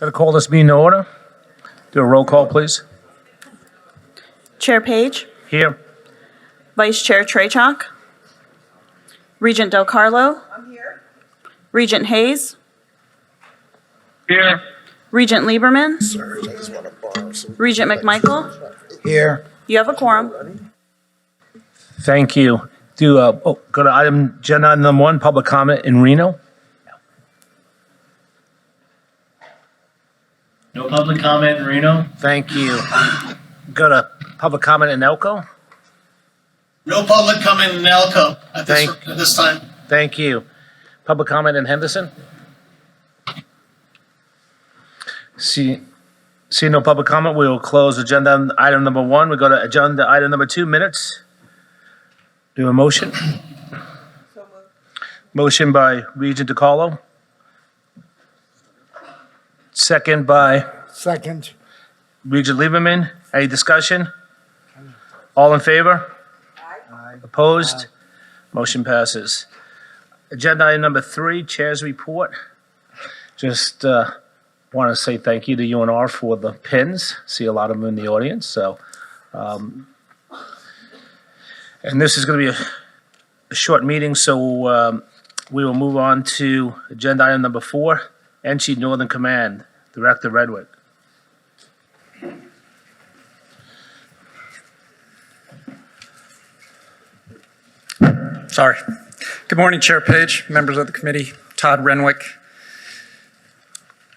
Gotta call this meeting to order. Do a roll call, please. Chair Page, Here. Vice Chair Treychak, Regent Del Carlo. I'm here. Regent Hayes, Here. Regent Lieberman, Sorry, I just want to borrow some. Regent McMichael. Here. You have a quorum. Thank you. Go to agenda item number 1, public comment in Reno. No public comment in Reno. Thank you. Go to public comment in Elko. No public comment in Elko at Thank- this time. Thank you. Public comment in Henderson. See no public comment. We will close agenda item number 1. We go to agenda item number 2, minutes. Do a motion. Motion by Regent DiCarlo. Second by Second. Regent Lieberman. Any discussion? All in favor? Opposed? Motion passes. Agenda item number 3, Chair's report. Just want to say thank you to UNR for the pins. See a lot of them in the audience. So, and this is going to be a short meeting, so we will move on to agenda item number 4, NSHE Northern Command, Director Redwick. Sorry. Good morning, Chair Page, members of the committee, Todd Renwick,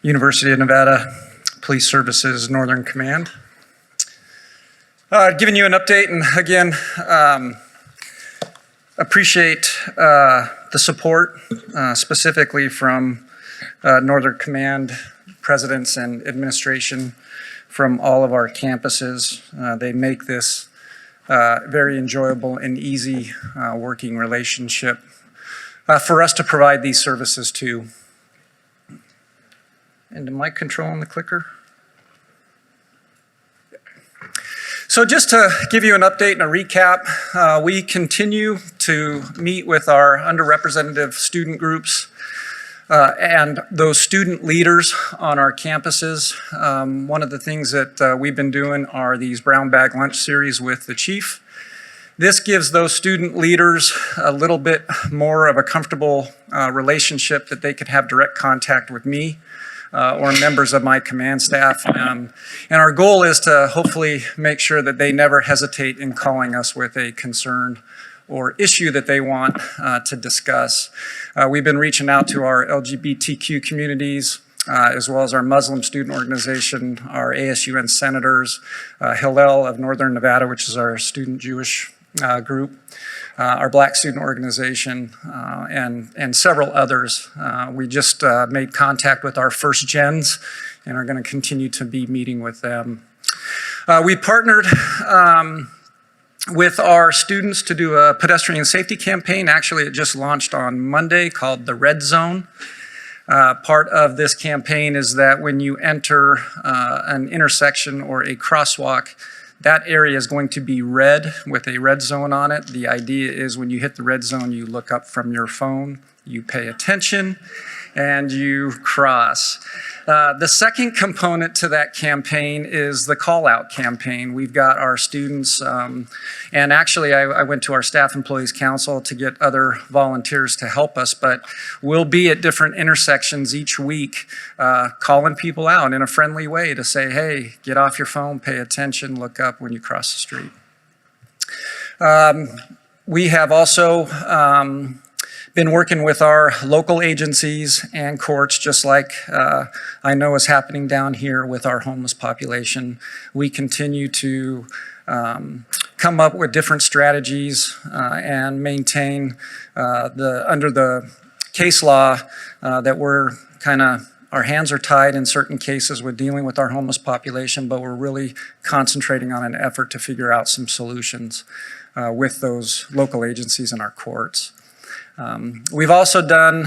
University of Nevada Police Services Northern Command. Giving you an update, and again, appreciate the support, specifically from Northern Command presidents and administration from all of our campuses. They make this very enjoyable and easy working relationship for us to provide these services to. And am I controlling the clicker? So just to give you an update and a recap, we continue to meet with our underrepresented student groups and those student leaders on our campuses. One of the things that we've been doing are these brown bag lunch series with the chief. This gives those student leaders a little bit more of a comfortable relationship that they could have direct contact with me or members of my command staff. And our goal is to hopefully make sure that they never hesitate in calling us with a concern or issue that they want to discuss. We've been reaching out to our LGBTQ communities, as well as our Muslim student organization, our ASUN senators, Hillel of Northern Nevada, which is our student Jewish group, our Black student organization, and several others. We just made contact with our first gens and are going to continue to be meeting with them. We partnered with our students to do a pedestrian safety campaign. Actually, it just launched on Monday, called the Red Zone. Part of this campaign is that when you enter an intersection or a crosswalk, that area is going to be red with a red zone on it. The idea is when you hit the red zone, you look up from your phone, you pay attention, and you cross. The second component to that campaign is the call-out campaign. We've got our students, and actually I went to our Staff Employees Council to get other volunteers to help us, but we'll be at different intersections each week calling people out in a friendly way to say, hey, get off your phone, pay attention, look up when you cross the street. We have also been working with our local agencies and courts, just like I know is happening down here with our homeless population. We continue to come up with different strategies and maintain under the case law that we're our hands are tied in certain cases with dealing with our homeless population, but we're really concentrating on an effort to figure out some solutions with those local agencies and our courts. We've also done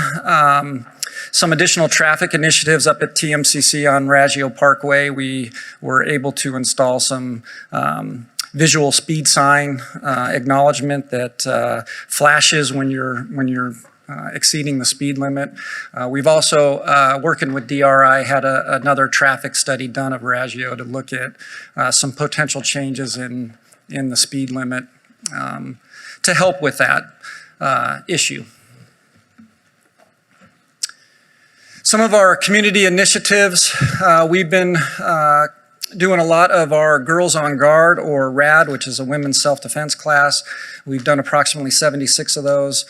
some additional traffic initiatives up at TMCC on Raggio Parkway. We were able to install some visual speed sign acknowledgement that flashes when you're exceeding the speed limit. We've also, working with DRI, had another traffic study done of Raggio to look at some potential changes in the speed limit to help with that issue. Some of our community initiatives, we've been doing a lot of our Girls on Guard, or RAD, which is a women's self-defense class. We've done approximately 76 of those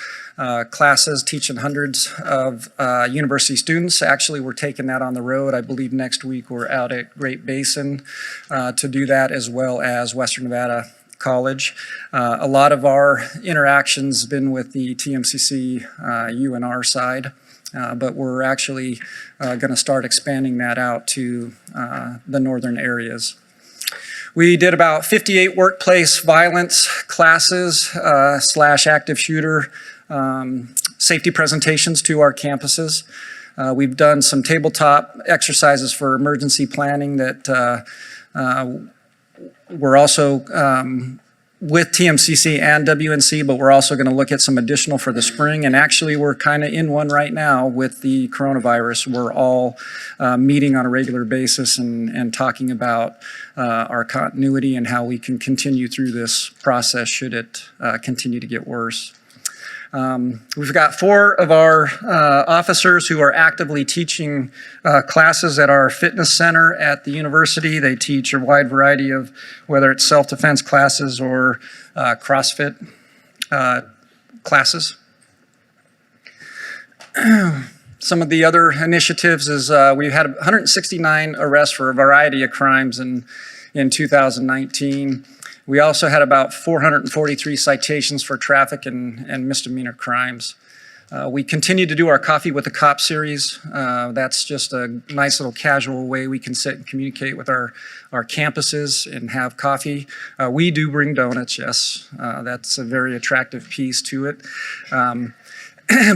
classes, teaching hundreds of university students. Actually, we're taking that on the road. I believe next week we're out at Great Basin to do that, as well as Western Nevada College. A lot of our interactions have been with the TMCC UNR side. But we're actually going to start expanding that out to the northern areas. We did about 58 workplace violence classes / active shooter safety presentations to our campuses. We've done some tabletop exercises for emergency planning that we're also with TMCC and WNC, but we're also going to look at some additional for the spring. And actually, we're kind of in one right now with the coronavirus. We're all meeting on a regular basis and talking about our continuity and how we can continue through this process should it continue to get worse. We've got 4 of our officers who are actively teaching classes at our fitness center at the university. They teach a wide variety of, whether it's self-defense classes or CrossFit classes. Some of the other initiatives is we had 169 arrests for a variety of crimes in 2019. We also had about 443 citations for traffic and misdemeanor crimes. We continue to do our Coffee with the Cop series. That's just a nice little casual way we can sit and communicate with our campuses and have coffee. We do bring donuts, yes. That's a very attractive piece to it.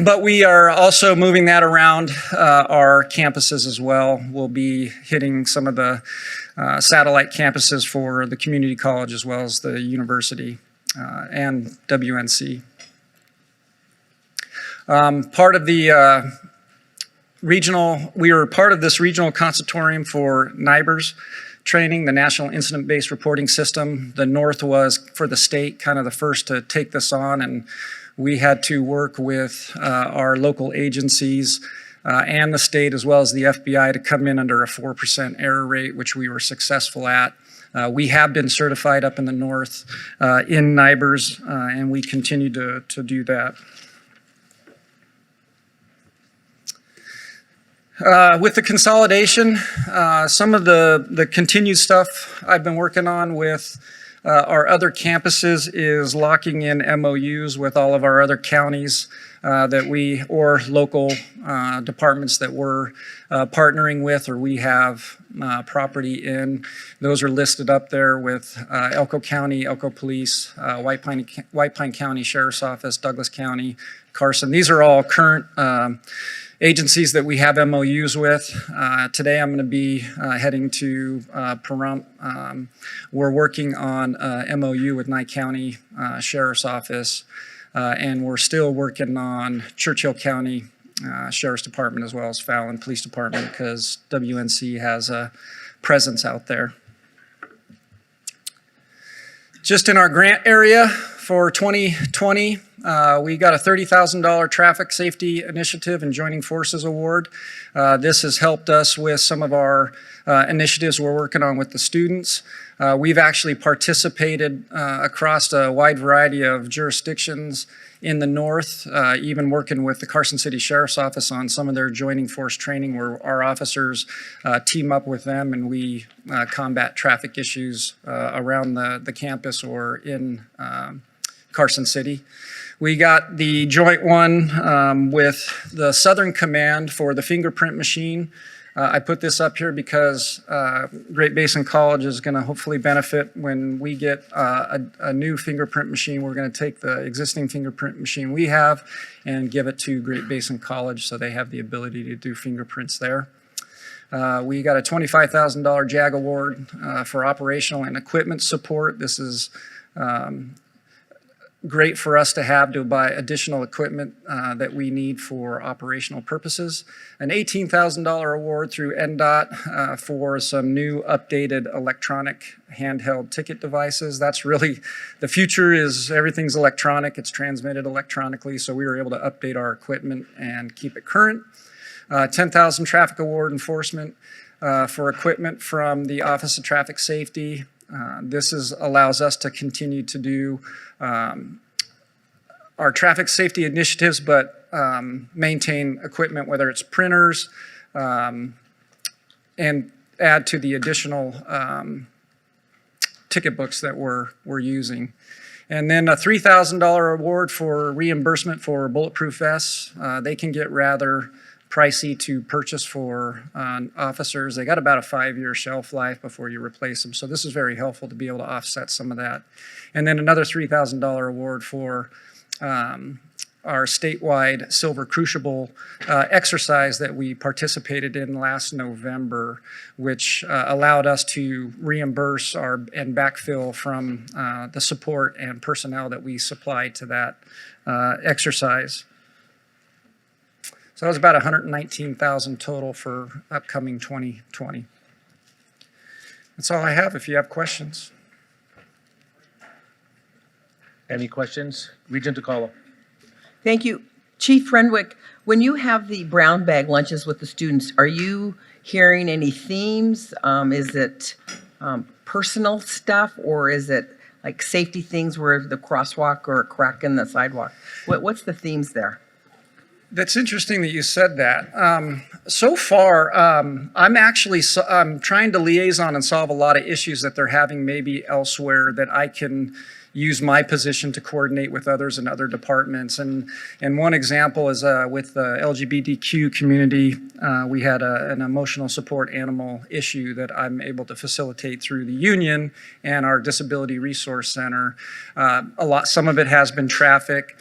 But we are also moving that around our campuses as well. We'll be hitting some of the satellite campuses for the community college as well as the university and WNC. Part of the we were part of this regional consultorium for NIBRS training, the National Incident-Based Reporting System. The North was, for the state, kind of the first to take this on, and we had to work with our local agencies and the state, as well as the FBI, to come in under a 4% error rate, which we were successful at. We have been certified up in the North in NIBRS, and we continue to do that. With the consolidation, some of the continued stuff I've been working on with our other campuses is locking in MOUs with all of our other counties or local departments that we're partnering with or we have property in. Those are listed up there with Elko County, Elko Police, White Pine County Sheriff's Office, Douglas County, Carson. These are all current agencies that we have MOUs with. Today I'm going to be heading to Pahrump. We're working on MOU with Nye County Sheriff's Office, and we're still working on Churchill County Sheriff's Department as well as Fallon Police Department because WNC has a presence out there. Just in our grant area for 2020, we got a $30,000 traffic safety initiative and joining forces award. This has helped us with some of our initiatives we're working on with the students. We've actually participated across a wide variety of jurisdictions in the North, even working with the Carson City Sheriff's Office on some of their joining force training where our officers team up with them and we combat traffic issues around the campus or in Carson City. We got the joint one with the Southern Command for the fingerprint machine. I put this up here because Great Basin College is going to hopefully benefit when we get a new fingerprint machine. We're going to take the existing fingerprint machine we have and give it to Great Basin College so they have the ability to do fingerprints there. We got a $25,000 JAG award for operational and equipment support. This is great for us to have to buy additional equipment that we need for operational purposes. An $18,000 award through NDOT for some new updated electronic handheld ticket devices. That's really, the future is everything's electronic, it's transmitted electronically, so we were able to update our equipment and keep it current. $10,000 traffic award enforcement for equipment from the Office of Traffic Safety. This allows us to continue to do our traffic safety initiatives, but maintain equipment, whether it's printers, and add to the additional ticket books that we're using. And then a $3,000 award for reimbursement for bulletproof vests. They can get rather pricey to purchase for officers. They got about a 5-year shelf life before you replace them. So this is very helpful to be able to offset some of that. And then another $3,000 award for our statewide Silver Crucible exercise that we participated in last November, which allowed us to reimburse and backfill from the support and personnel that we supplied to that exercise. So that was about $119,000 total for upcoming 2020. That's all I have if you have questions. Any questions? Regent DiCarlo. Thank you. Chief Renwick, when you have the brown bag lunches with the students, are you hearing any themes? Is it personal stuff, or is it like safety things where the crosswalk or a crack in the sidewalk? What's the themes there? That's interesting that you said that. So far, I'm trying to liaison and solve a lot of issues that they're having maybe elsewhere that I can use my position to coordinate with others in other departments. And one example is with the LGBTQ community, we had an emotional support animal issue that I'm able to facilitate through the union and our Disability Resource Center. Some of it has been traffic.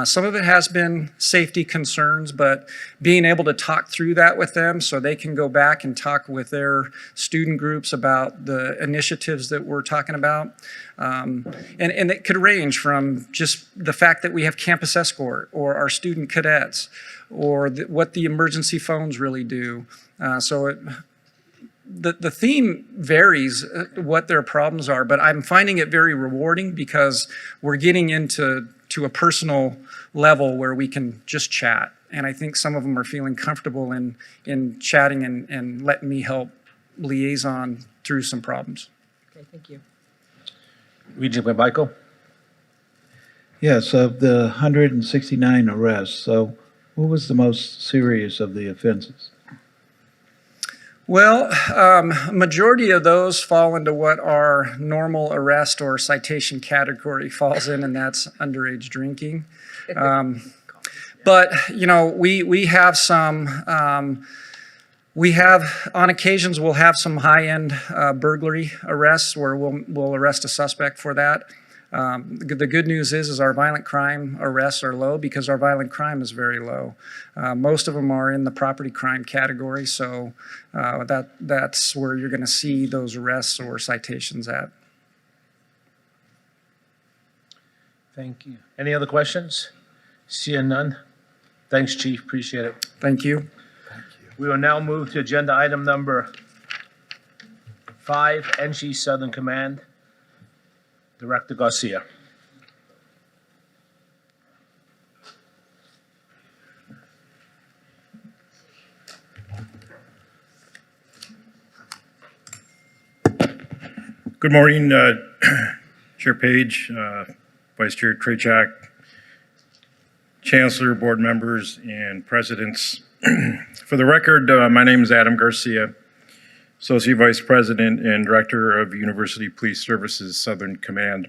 Some of it has been safety concerns, but being able to talk through that with them so they can go back and talk with their student groups about the initiatives that we're talking about. And it could range from just the fact that we have campus escort or our student cadets or what the emergency phones really do. The theme varies what their problems are, but I'm finding it very rewarding because we're getting into a personal level where we can just chat. And I think some of them are feeling comfortable in chatting and letting me help liaison through some problems. Okay, thank you. Regent Michael. Yes, of the 169 arrests, so what was the most serious of the offenses? Well, majority of those fall into what our normal arrest or citation category falls in, and that's underage drinking. But, you know, we have some, on occasions, we'll have some high-end burglary arrests where we'll arrest a suspect for that. The good news is our violent crime arrests are low because our violent crime is very low. Most of them are in the property crime category, so that's where you're going to see those arrests or citations at. Thank you. Any other questions? Seeing none. Thanks, Chief. Appreciate it. Thank you. We will now move to agenda item number 5, NSHE Southern Command. Director Garcia. Good morning, Chair Page, Vice Chair Trachak, Chancellor, board members, and presidents. For the record, my name is Adam Garcia, Associate Vice President and Director of University Police Services Southern Command.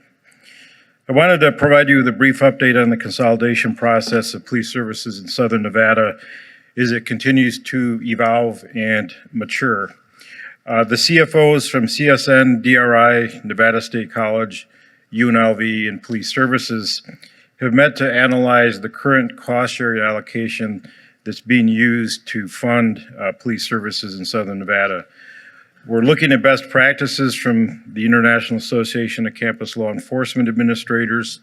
I wanted to provide you with a brief update on the consolidation process of police services in Southern Nevada as it continues to evolve and mature. The CFOs from CSN, DRI, Nevada State College, UNLV, and Police Services have met to analyze the current cost sharing allocation that's being used to fund police services in Southern Nevada. We're looking at best practices from the International Association of Campus Law Enforcement Administrators,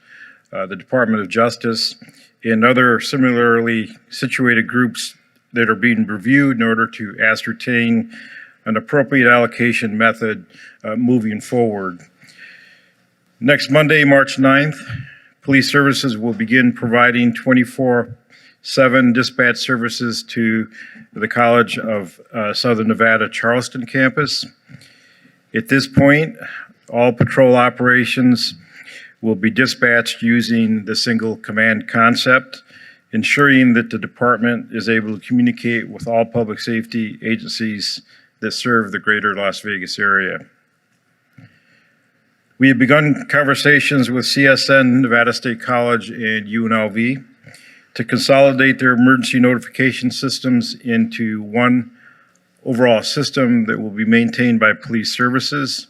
the Department of Justice, and other similarly situated groups that are being reviewed in order to ascertain an appropriate allocation method moving forward. Next Monday, March 9th, Police Services will begin providing 24/7 dispatch services to the College of Southern Nevada Charleston campus. At this point, all patrol operations will be dispatched using the single command concept, ensuring that the department is able to communicate with all public safety agencies that serve the greater Las Vegas area. We have begun conversations with CSN, Nevada State College, and UNLV to consolidate their emergency notification systems into one overall system that will be maintained by Police Services.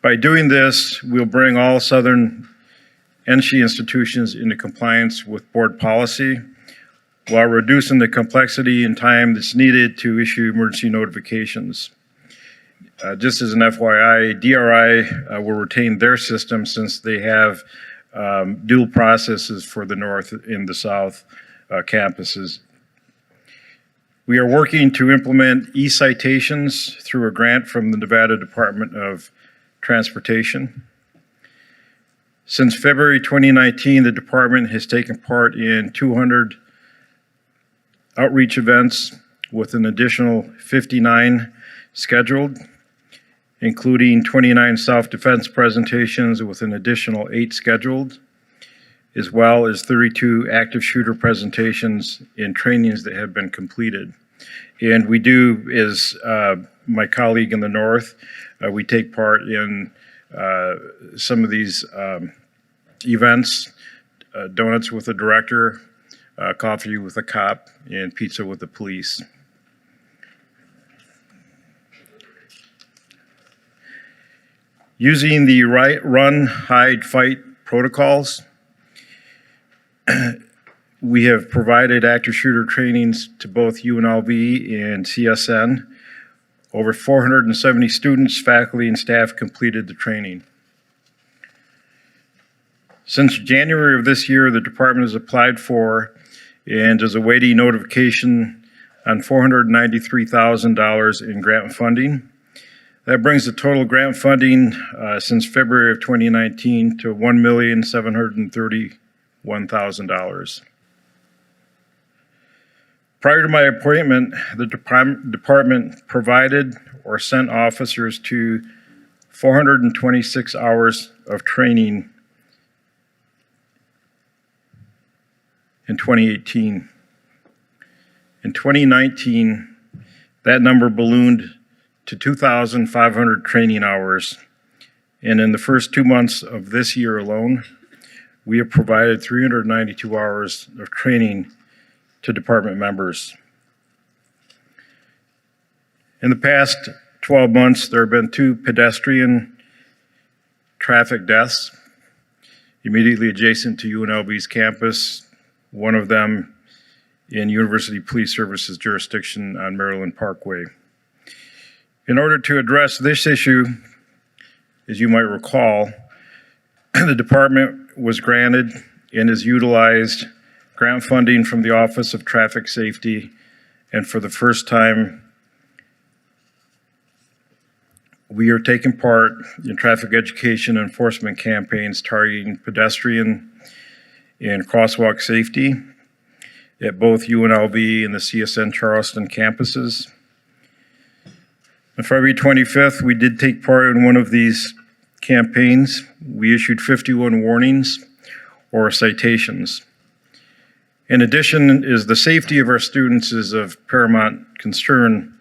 By doing this, we'll bring all Southern NSHE institutions into compliance with board policy while reducing the complexity and time that's needed to issue emergency notifications. Just as an FYI, DRI will retain their system since they have dual processes for the North and the South campuses. We are working to implement e-citations through a grant from the Nevada Department of Transportation. Since February 2019, the department has taken part in 200 outreach events with an additional 59 scheduled, including 29 self-defense presentations with an additional 8 scheduled, as well as 32 active shooter presentations and trainings that have been completed. And we do, as my colleague in the North, we take part in some of these events, donuts with the director, coffee with a cop, and pizza with the police. Using the run, hide, fight protocols, we have provided active shooter trainings to both UNLV and CSN. Over 470 students, faculty, and staff completed the training. Since January of this year, the department has applied for and is awaiting notification on $493,000 in grant funding. That brings the total grant funding since February of 2019 to $1,731,000. Prior to my appointment, the department provided or sent officers to 426 hours of training in 2018. In 2019, that number ballooned to 2,500 training hours. And in the first 2 months of this year alone, we have provided 392 hours of training to department members. In the past 12 months, there have been 2 pedestrian traffic deaths immediately adjacent to UNLV's campus, one of them in University Police Services jurisdiction on Maryland Parkway. In order to address this issue, as you might recall, the department was granted and has utilized grant funding from the Office of Traffic Safety, and for the first time, we are taking part in traffic education enforcement campaigns targeting pedestrian and crosswalk safety at both UNLV and the CSN Charleston campuses. On February 25th, we did take part in one of these campaigns. We issued 51 warnings or citations. In addition, as the safety of our students is of paramount concern,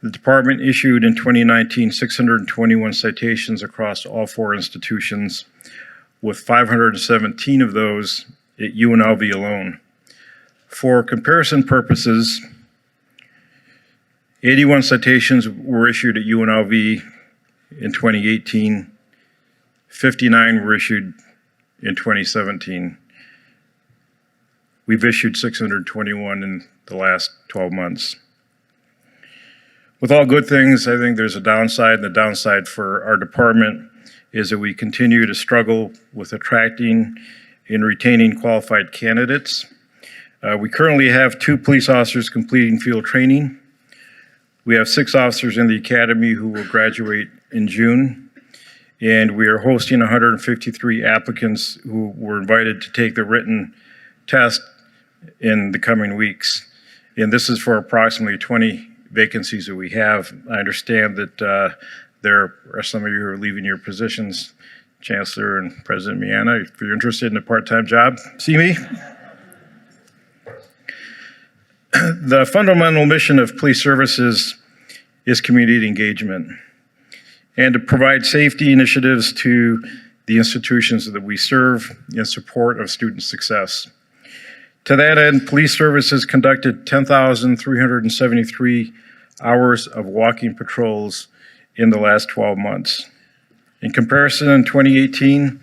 the department issued in 2019 621 citations across all 4 institutions, with 517 of those at UNLV alone. For comparison purposes, 81 citations were issued at UNLV in 2018, 59 were issued in 2017. We've issued 621 in the last 12 months. With all good things, I think there's a downside, and the downside for our department is that we continue to struggle with attracting in retaining qualified candidates. We currently have 2 police officers completing field training. We have 6 officers in the academy who will graduate in June. And we are hosting 153 applicants who were invited to take the written test in the coming weeks. And this is for approximately 20 vacancies that we have. I understand that there are some of you who are leaving your positions, Chancellor and President Miana. If you're interested in a part-time job, see me. The fundamental mission of police services is community engagement and to provide safety initiatives to the institutions that we serve in support of student success. To that end, police services conducted 10,373 hours of walking patrols in the last 12 months. In comparison, in 2018,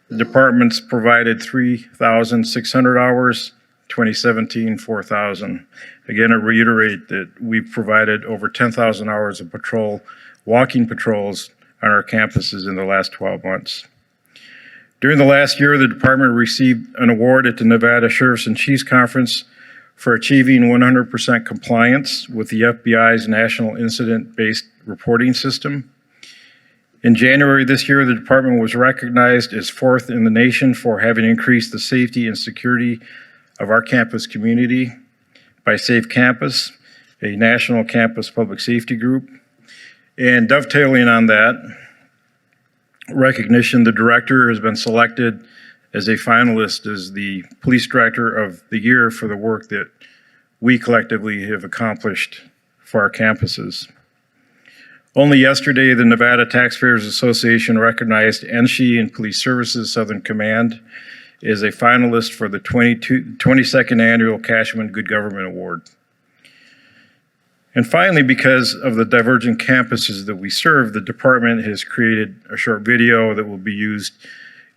the departments provided 3,600 hours, 2017, 4,000. Again, I reiterate that we've provided over 10,000 hours of walking patrols on our campuses in the last 12 months. During the last year, the department received an award at the Nevada Sheriffs and Chiefs Conference for achieving 100% compliance with the FBI's National Incident-Based Reporting System. In January this year, the department was recognized as 4th in the nation for having increased the safety and security of our campus community by Safe Campus, a national campus public safety group. And dovetailing on that recognition, the director has been selected as a finalist as the Police Director of the Year for the work that we collectively have accomplished for our campuses. Only yesterday, the Nevada Taxpayers Association recognized NSHE and Police Services Southern Command as a finalist for the 22nd Annual Cashman Good Government Award. And finally, because of the divergent campuses that we serve, the department has created a short video that will be used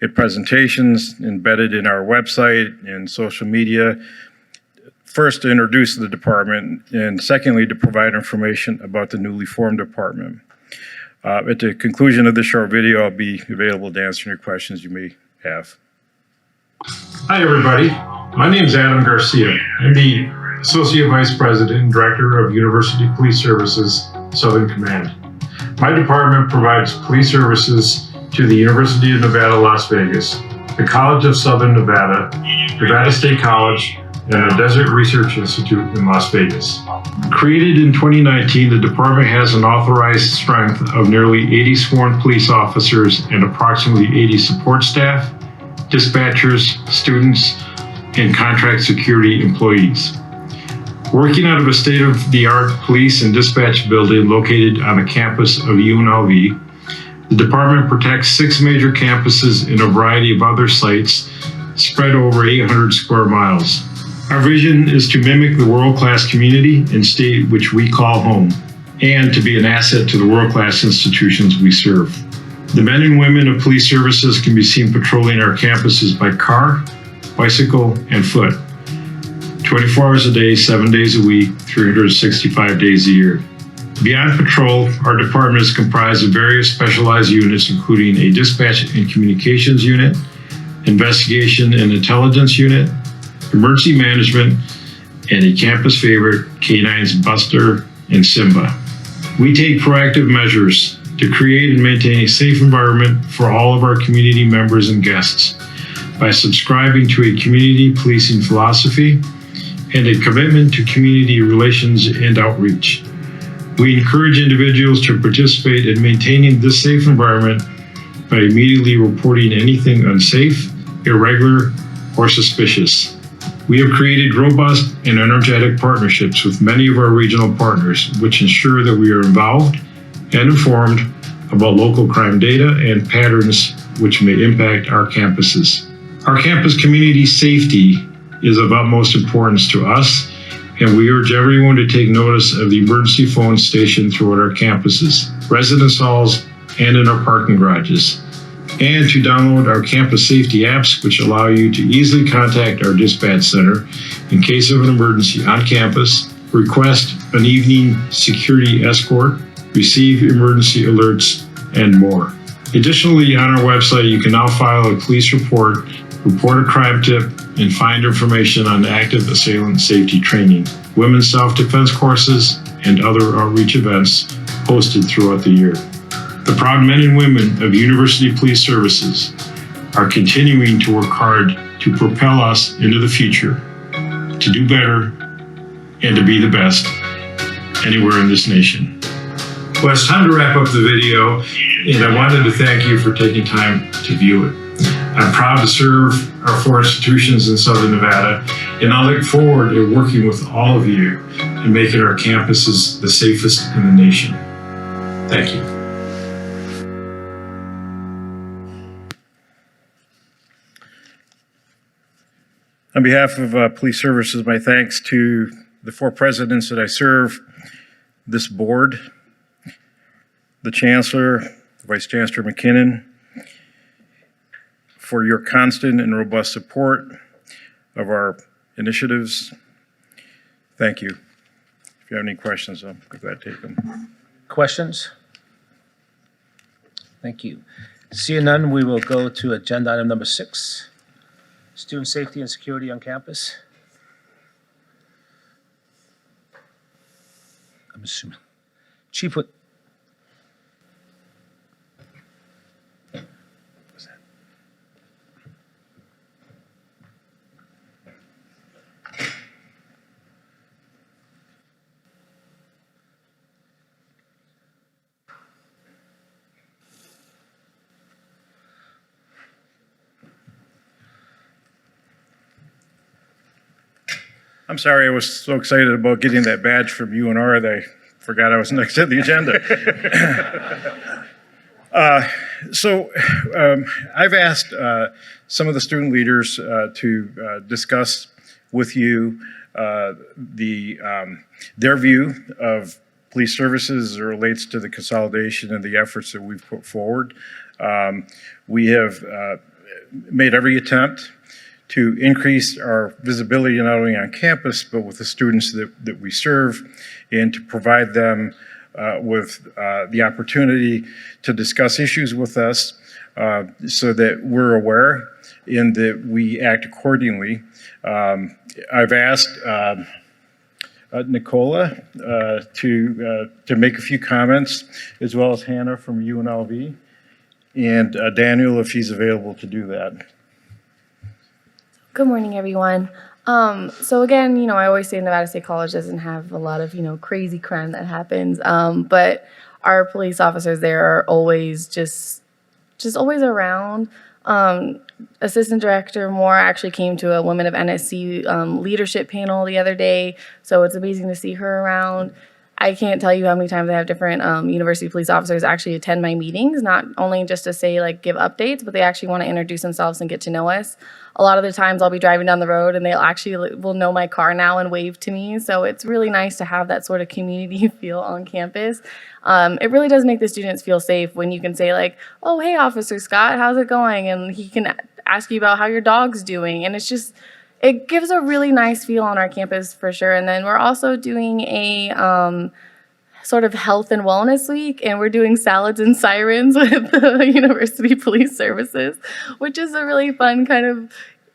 at presentations, embedded in our website and social media, first to introduce the department, and secondly, to provide information about the newly formed department. At the conclusion of this short video, I'll be available to answer any questions you may have. Hi, everybody. My name is Adam Garcia. I'm the Associate Vice President and Director of University Police Services, Southern Command. My department provides police services to the University of Nevada, Las Vegas, the College of Southern Nevada, Nevada State College, and the Desert Research Institute in Las Vegas. Created in 2019, the department has an authorized strength of nearly 80 sworn police officers and approximately 80 support staff, dispatchers, students, and contract security employees. Working out of a state-of-the-art police and dispatch building located on the campus of UNLV, the department protects 6 major campuses and a variety of other sites spread over 800 square miles. Our vision is to mimic the world-class community and state which we call home, and to be an asset to the world-class institutions we serve. The men and women of police services can be seen patrolling our campuses by car, bicycle, and foot, 24 hours a day, 7 days a week, 365 days a year. Beyond patrol, our department is comprised of various specialized units, including a dispatch and communications unit, investigation and intelligence unit, emergency management, and a campus favorite, K9's Buster and Simba. We take proactive measures to create and maintain a safe environment for all of our community members and guests by subscribing to a community policing philosophy and a commitment to community relations and outreach. We encourage individuals to participate in maintaining this safe environment by immediately reporting anything unsafe, irregular, or suspicious. We have created robust and energetic partnerships with many of our regional partners, which ensure that we are involved and informed about local crime data and patterns which may impact our campuses. Our campus community safety is of utmost importance to us, and we urge everyone to take notice of the emergency phone station throughout our campuses, residence halls, and in our parking garages, and to download our campus safety apps, which allow you to easily contact our dispatch center in case of an emergency on campus, request an evening security escort, receive emergency alerts, and more. Additionally, on our website, you can now file a police report report a crime tip, and find information on active assailant safety training, women's self-defense courses, and other outreach events hosted throughout the year. The proud men and women of University Police Services are continuing to work hard to propel us into the future, to do better, and to be the best anywhere in this nation. Well, it's time to wrap up the video, and I wanted to thank you for taking time to view it. I'm proud to serve our 4 institutions in Southern Nevada, and I look forward to working with all of you and making our campuses the safest in the nation. Thank you. On behalf of Police Services, my thanks to the 4 presidents that I serve, this board, the Chancellor, Vice Chancellor McKinnon, for your constant and robust support of our initiatives. Thank you. If you have any questions, I'm glad to take them. Questions? Thank you. Seeing none, we will go to agenda item number 6, student safety and security on campus. I'm assuming. Chief, what? I'm sorry, I was so excited about getting that badge from UNR that I forgot I was next to the agenda. I've asked some of the student leaders to discuss with you their view of police services as it relates to the consolidation and the efforts that we've put forward. We have made every attempt to increase our visibility not only on campus, but with the students that we serve, and to provide them with the opportunity to discuss issues with us so that we're aware and that we act accordingly. I've asked Nicola to make a few comments, as well as Hannah from UNLV, and Daniel, if he's available to do that. Good morning, everyone. So again, I always say Nevada State College doesn't have a lot of, crazy crime that happens. But our police officers there are always just always around. Assistant Director Moore actually came to a Women of NSHE leadership panel the other day. So it's amazing to see her around. I can't tell you how many times I have different university police officers actually attend my meetings, not only just to say, give updates, but they actually want to introduce themselves and get to know us. A lot of the times I'll be driving down the road and they'll actually will know my car now and wave to me. So it's really nice to have that sort of community feel on campus. It really does make the students feel safe when you can say oh, hey, Officer Scott, how's it going? And he can ask you about how your dog's doing. And it gives a really nice feel on our campus for sure. And then we're also doing a sort of health and wellness week, and we're doing salads and sirens with the University Police Services, which is a really fun kind of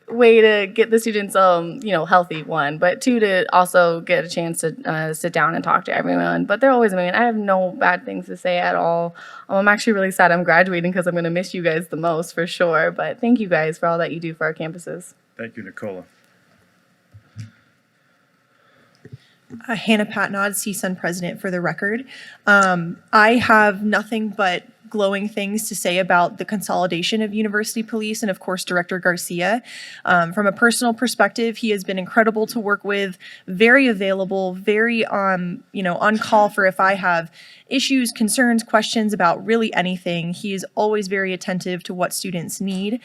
way to get the students, healthy, one, but two, to also get a chance to sit down and talk to everyone. But they're always amazing. I have no bad things to say at all. I'm actually really sad I'm graduating because I'm going to miss you guys the most for sure. But thank you guys for all that you do for our campuses. Thank you, Nicola. Hannah Patnod, CSUN president, for the record. I have nothing but glowing things to say about the consolidation of university police and, of course, Director Garcia. From a personal perspective, he has been incredible to work with, very available, very on call for if I have issues, concerns, questions about really anything. He is always very attentive to what students need.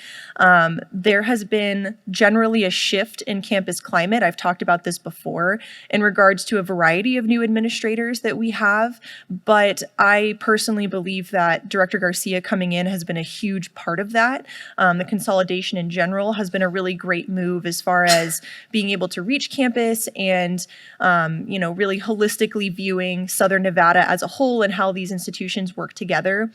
There has been generally a shift in campus climate. I've talked about this before in regards to a variety of new administrators that we have, but I personally believe that Director Garcia coming in has been a huge part of that. The consolidation in general has been a really great move as far as being able to reach campus and, really holistically viewing Southern Nevada as a whole and how these institutions work together.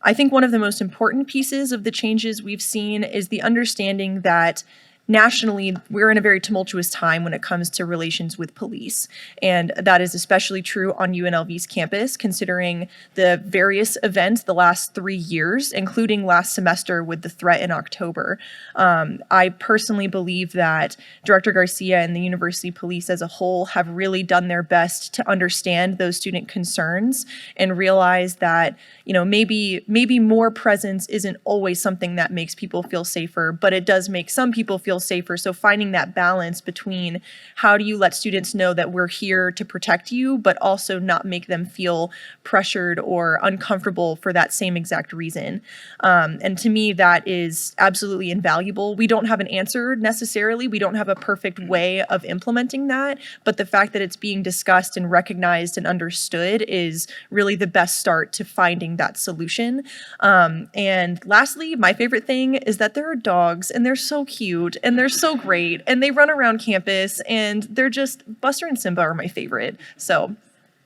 I think one of the most important pieces of the changes we've seen is the understanding that nationally, we're in a very tumultuous time when it comes to relations with police. And that is especially true on UNLV's campus, considering the various events the last 3 years, including last semester with the threat in October. I personally believe that Director Garcia and the university police as a whole have really done their best to understand those student concerns and realize that, maybe more presence isn't always something that makes people feel safer, but it does make some people feel safer. So finding that balance between how do you let students know that we're here to protect you, but also not make them feel pressured or uncomfortable for that same exact reason. And to me, that is absolutely invaluable. We don't have an answer necessarily. We don't have a perfect way of implementing that, but the fact that it's being discussed and recognized and understood is really the best start to finding that solution. And lastly, my favorite thing is that there are dogs and they're so cute and they're so great and they run around campus and they're just, Buster and Simba are my favorite. So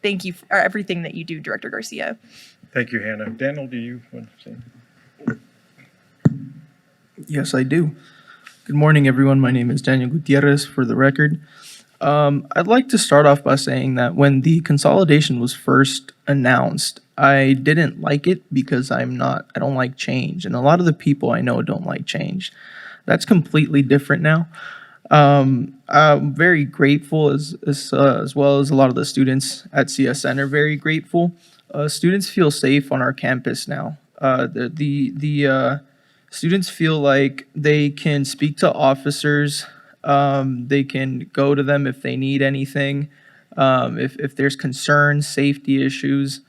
thank you for everything that you do, Director Garcia. Thank you, Hannah. Daniel, do you want to say? Yes, I do. Good morning, everyone. My name is Daniel Gutierrez, for the record. I'd like to start off by saying that when the consolidation was first announced, I didn't like it because I don't like change. And a lot of the people I know don't like change. That's completely different now. I'm very grateful as well as a lot of the students at CSN are very grateful. Students feel safe on our campus now. The students feel like they can speak to officers. They can go to them if they need anything. If there's concerns, safety issues,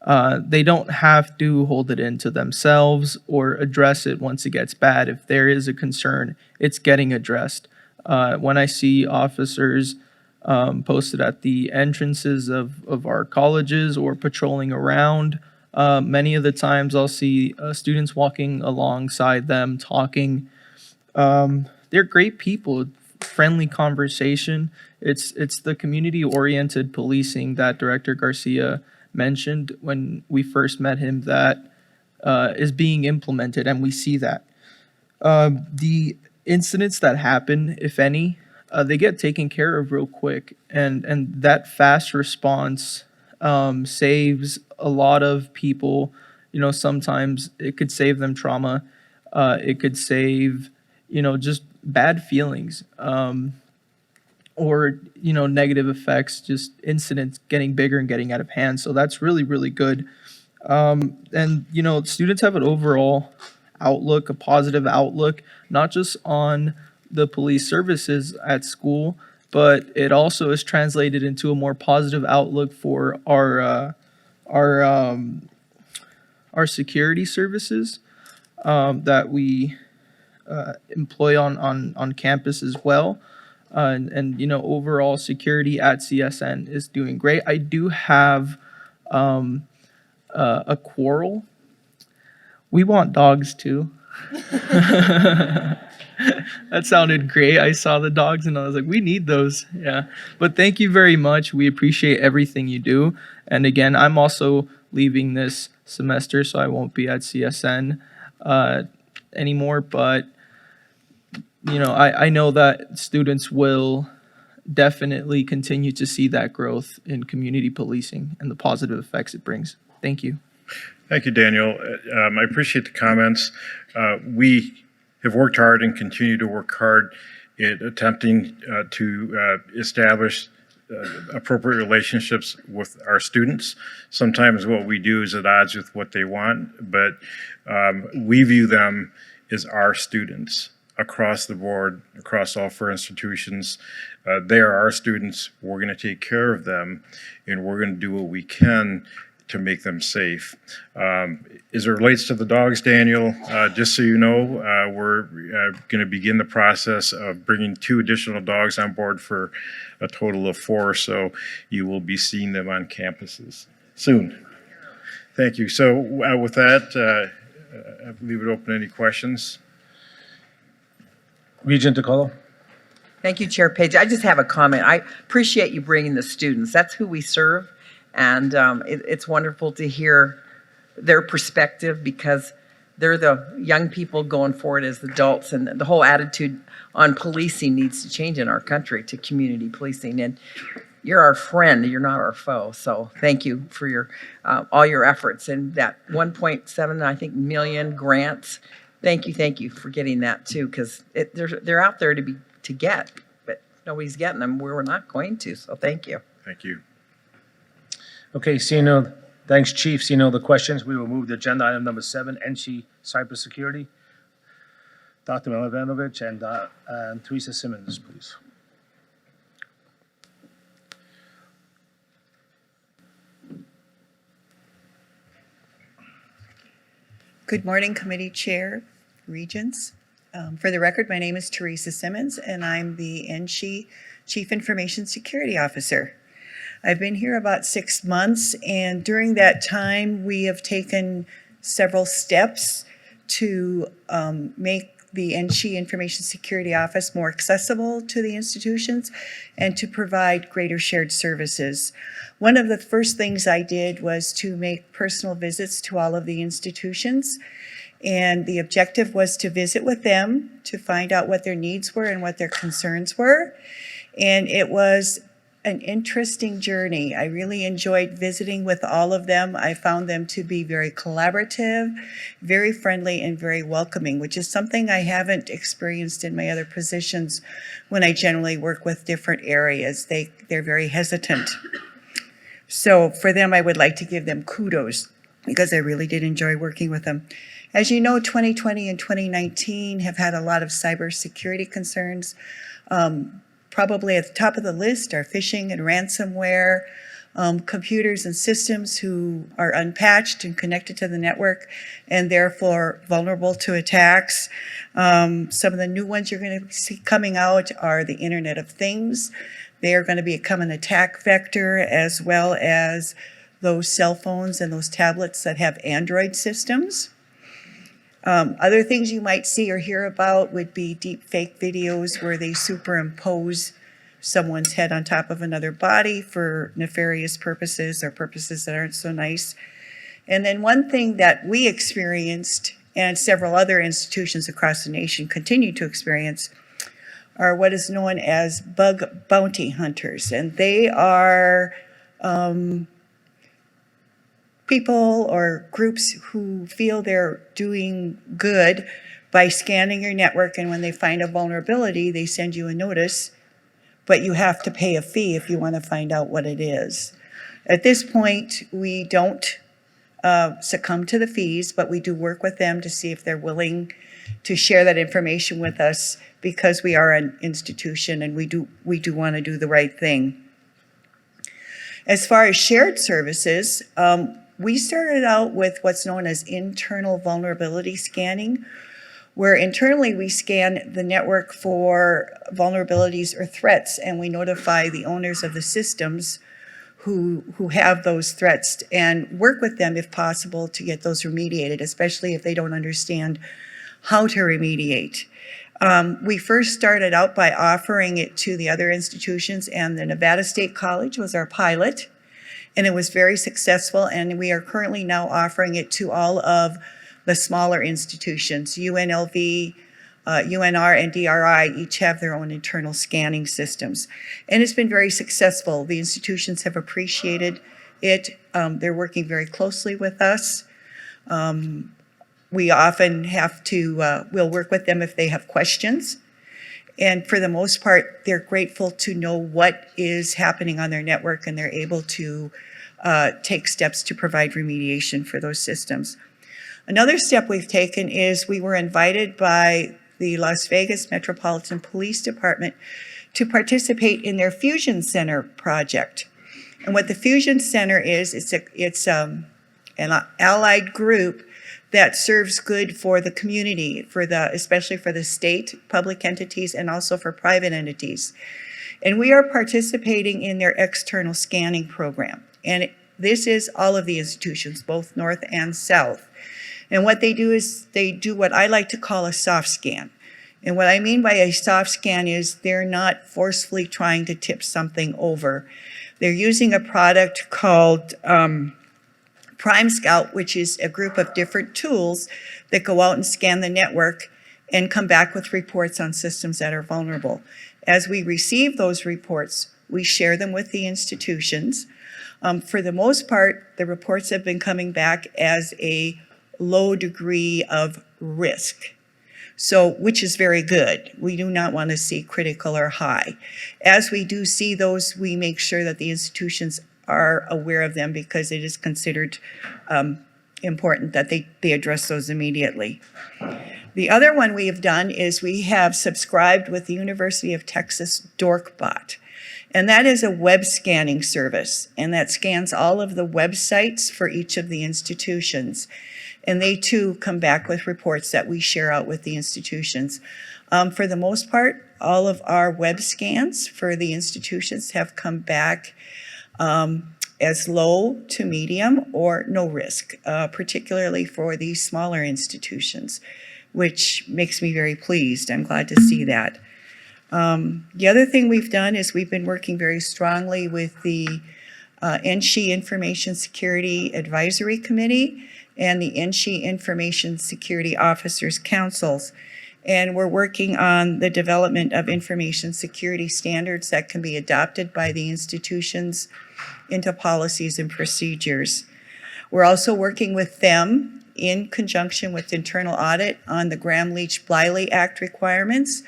they don't have to hold it into themselves or address it once it gets bad. If there is a concern, it's getting addressed. When I see officers posted at the entrances of our colleges or patrolling around, many of the times I'll see students walking alongside them, talking. They're great people, friendly conversation. It's the community-oriented policing that Director Garcia mentioned when we first met him that is being implemented, and we see that. The incidents that happen, if any, they get taken care of real quick, and that fast response saves a lot of people. Sometimes it could save them trauma. It could save, just bad feelings. Or negative effects, just incidents getting bigger and getting out of hand. So that's really, really good. And students have an overall outlook, a positive outlook, not just on the police services at school, but it also is translated into a more positive outlook for our security services that we employ on campus as well. And overall security at CSN is doing great. I do have a quarrel. We want dogs too. That sounded great. I saw the dogs and I was like, we need those. Yeah. But thank you very much. We appreciate everything you do. And again, I'm also leaving this semester, so I won't be at CSN anymore. But I know that students will definitely continue to see that growth in community policing and the positive effects it brings. Thank you. Thank you, Daniel. I appreciate the comments. We have worked hard and continue to work hard at attempting to establish appropriate relationships with our students. Sometimes what we do is at odds with what they want, but we view them as our students across the board, across all four institutions. They are our students. We're going to take care of them, and we're going to do what we can to make them safe. As it relates to the dogs, Daniel, just so you know, we're going to begin the process of bringing 2 additional dogs on board for a total of 4, so you will be seeing them on campuses soon. Thank you. So with that, I leave it open to any questions. Regent DiCarlo? Thank you, Chair Page. I just have a comment. I appreciate you bringing the students. That's who we serve. And it's wonderful to hear their perspective because they're the young people going forward as adults. And the whole attitude on policing needs to change in our country to community policing. And you're our friend, you're not our foe. So thank you for your all your efforts. And that 1.7, I think, million grants. Thank you for getting that too, because they're out there to get, but nobody's getting them. We're not going to, so thank you. Thank you. Okay, thanks, Chief. Seeing no other questions, we will move to agenda item number 7, NSHE cybersecurity. Dr. Milovanovich and Teresa Simmons, please. Good morning, Committee Chair, Regents. For the record, my name is Teresa Simmons, and I'm the NSHE Chief Information Security Officer. I've been here about 6 months, and during that time, we have taken several steps to make the NSHE Information Security Office more accessible to the institutions and to provide greater shared services. One of the first things I did was to make personal visits to all of the institutions, and the objective was to visit with them to find out what their needs were and what their concerns were. And it was an interesting journey. I really enjoyed visiting with all of them. I found them to be very collaborative, very friendly, and very welcoming, which is something I haven't experienced in my other positions when I generally work with different areas. They're very hesitant. So for them, I would like to give them kudos because I really did enjoy working with them. As you know, 2020 and 2019 have had a lot of cybersecurity concerns. Probably at the top of the list are phishing and ransomware, computers and systems who are unpatched and connected to the network and therefore vulnerable to attacks. Some of the new ones you're going to see coming out are the Internet of Things. They are going to become an attack vector, as well as those cell phones and those tablets that have Android systems. Other things you might see or hear about would be deep fake videos where they superimpose someone's head on top of another body for nefarious purposes or purposes that aren't so nice. And then one thing that we experienced, and several other institutions across the nation continue to experience, are what is known as bug bounty hunters. And they are people or groups who feel they're doing good by scanning your network, and when they find a vulnerability, they send you a notice, but you have to pay a fee if you want to find out what it is. At this point, we don't succumb to the fees, but we do work with them to see if they're willing to share that information with us, because we are an institution and we do want to do the right thing. As far as shared services, we started out with what's known as internal vulnerability scanning, where internally we scan the network for vulnerabilities or threats, and we notify the owners of the systems who have those threats and work with them if possible to get those remediated, especially if they don't understand how to remediate. We first started out by offering it to the other institutions, and the Nevada State College was our pilot. And it was very successful, and we are currently now offering it to all of the smaller institutions. UNLV, UNR, and DRI each have their own internal scanning systems. And it's been very successful. The institutions have appreciated it. They're working very closely with us. We often have to, we'll work with them if they have questions. And for the most part, they're grateful to know what is happening on their network, and they're able to take steps to provide remediation for those systems. Another step we've taken is we were invited by the Las Vegas Metropolitan Police Department to participate in their Fusion Center project. And what the Fusion Center is, it's an allied group that serves good for the community, especially for the state, public entities, and also for private entities. And we are participating in their external scanning program. And this is all of the institutions, both north and south. And what they do is they do what I like to call a soft scan. And what I mean by a soft scan is they're not forcefully trying to tip something over. They're using a product called Prime Scout, which is a group of different tools that go out and scan the network and come back with reports on systems that are vulnerable. As we receive those reports, we share them with the institutions. For the most part, the reports have been coming back as a low degree of risk. So, which is very good. We do not want to see critical or high. As we do see those, we make sure that the institutions are aware of them because it is considered important that they address those immediately. The other one we have done is we have subscribed with the University of Texas DorkBot. And that is a web scanning service, and that scans all of the websites for each of the institutions. And they too come back with reports that we share out with the institutions. For the most part, all of our web scans for the institutions have come back as low to medium or no risk, particularly for the smaller institutions, which makes me very pleased. I'm glad to see that. The other thing we've done is we've been working very strongly with the NSHE Information Security Advisory Committee and the NSHE Information Security Officers Councils. And we're working on the development of information security standards that can be adopted by the institutions into policies and procedures. We're also working with them in conjunction with internal audit on the Graham-Leach-Bliley Act requirements.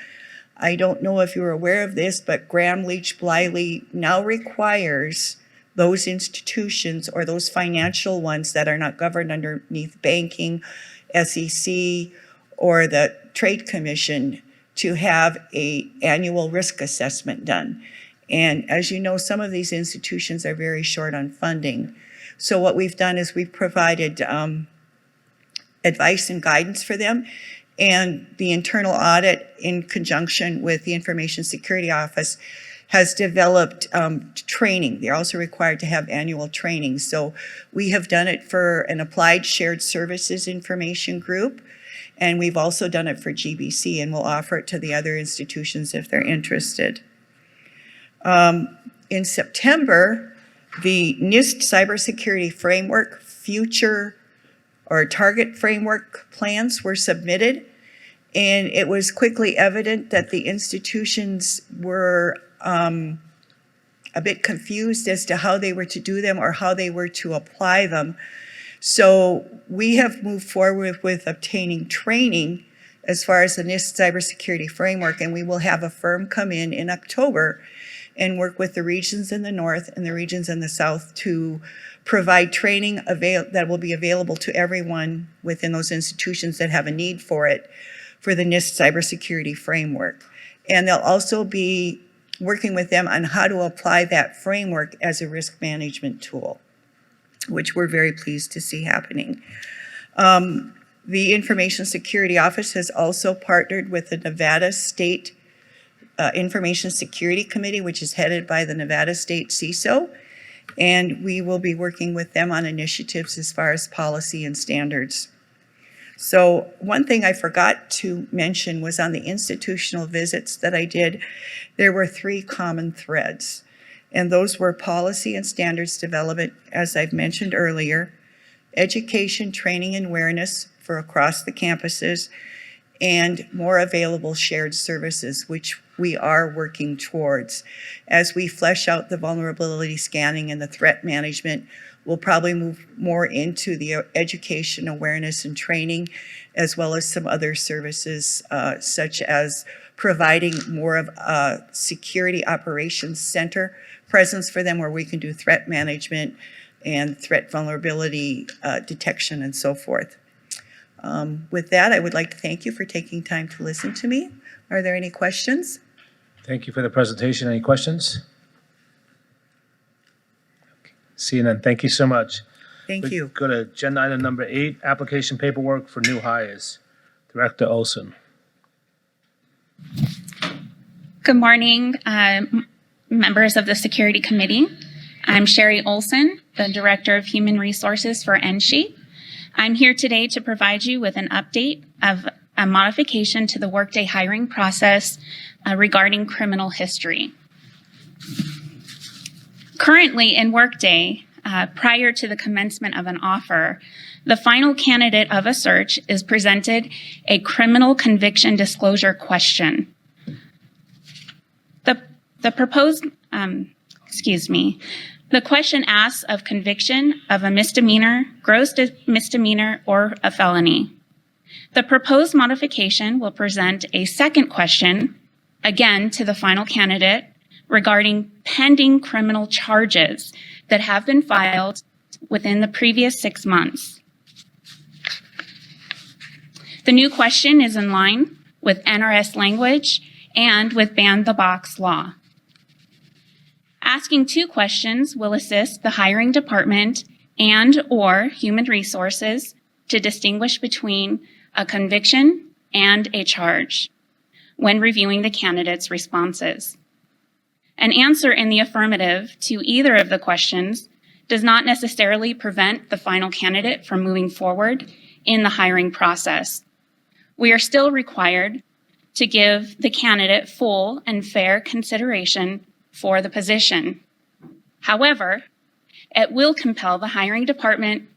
I don't know if you're aware of this, but Graham-Leach-Bliley now requires those institutions or those financial ones that are not governed underneath banking, SEC, or the Trade Commission to have an annual risk assessment done. And as you know, some of these institutions are very short on funding. So what we've done is we've provided advice and guidance for them. And the internal audit, in conjunction with the Information Security Office, has developed training. They're also required to have annual training. So we have done it for an Applied Shared Services Information Group, and we've also done it for GBC, and we'll offer it to the other institutions if they're interested. In September, the NIST Cybersecurity Framework Future or Target Framework plans were submitted, and it was quickly evident that the institutions were a bit confused as to how they were to do them or how they were to apply them. So we have moved forward with obtaining training as far as the NIST cybersecurity framework, and we will have a firm come in October and work with the regions in the north and the regions in the south to provide training that will be available to everyone within those institutions that have a need for it for the NIST cybersecurity framework. And they'll also be working with them on how to apply that framework as a risk management tool, which we're very pleased to see happening. The Information Security Office has also partnered with the Nevada State Information Security Committee, which is headed by the Nevada State CISO, and we will be working with them on initiatives as far as policy and standards. So one thing I forgot to mention was on the institutional visits that I did, there were 3 common threads. And those were policy and standards development, as I've mentioned earlier, education, training, and awareness for across the campuses, and more available shared services, which we are working towards. As we flesh out the vulnerability scanning and the threat management, we'll probably move more into the education, awareness, and training, as well as some other services, such as providing more of a security operations center presence for them where we can do threat management and threat vulnerability detection and so forth. With that, I would like to thank you for taking time to listen to me. Are there any questions? Thank you for the presentation. Any questions? Seeing none, thank you so much. Thank you. Go to agenda item number 8, application paperwork for new hires. Director Olson. Good morning, members of the Security Committee. I'm Sherry Olson, the Director of Human Resources for NSHE. I'm here today to provide you with an update of a modification to the Workday hiring process regarding criminal history. Currently in Workday, prior to the commencement of an offer, the final candidate of a search is presented a criminal conviction disclosure question. The question asks of conviction of a misdemeanor, gross misdemeanor, or a felony. The proposed modification will present a second question, again to the final candidate, regarding pending criminal charges that have been filed within the previous 6 months. The new question is in line with NRS language and with Ban the Box law. Asking two questions will assist the hiring department and/or human resources to distinguish between a conviction and a charge when reviewing the candidate's responses. An answer in the affirmative to either of the questions does not necessarily prevent the final candidate from moving forward in the hiring process. We are still required to give the candidate full and fair consideration for the position. However, it will compel the hiring department,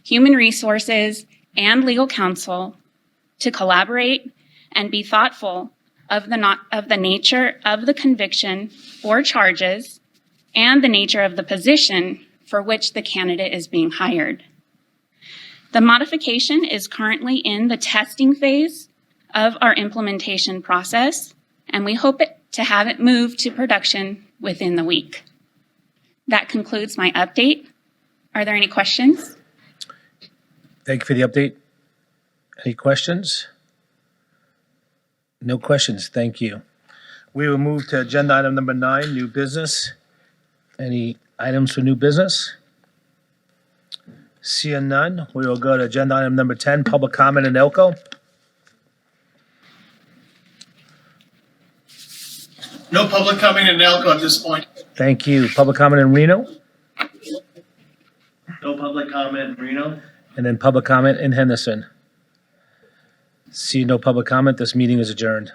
human resources, and legal counsel to collaborate and be thoughtful of the nature of the conviction or charges and the nature of the position for which the candidate is being hired. The modification is currently in the testing phase of our implementation process, and we hope to have it moved to production within the week. That concludes my update. Are there any questions? Thank you for the update. Any questions? No questions, thank you. We will move to agenda item number 9, new business. Any items for new business? Seeing none, we will go to agenda item number 10, public comment in Elko. No public coming in Elko at this point. Thank you. Public comment in Reno, No public comment in Reno. and then public comment in Henderson. See no public comment, this meeting is adjourned.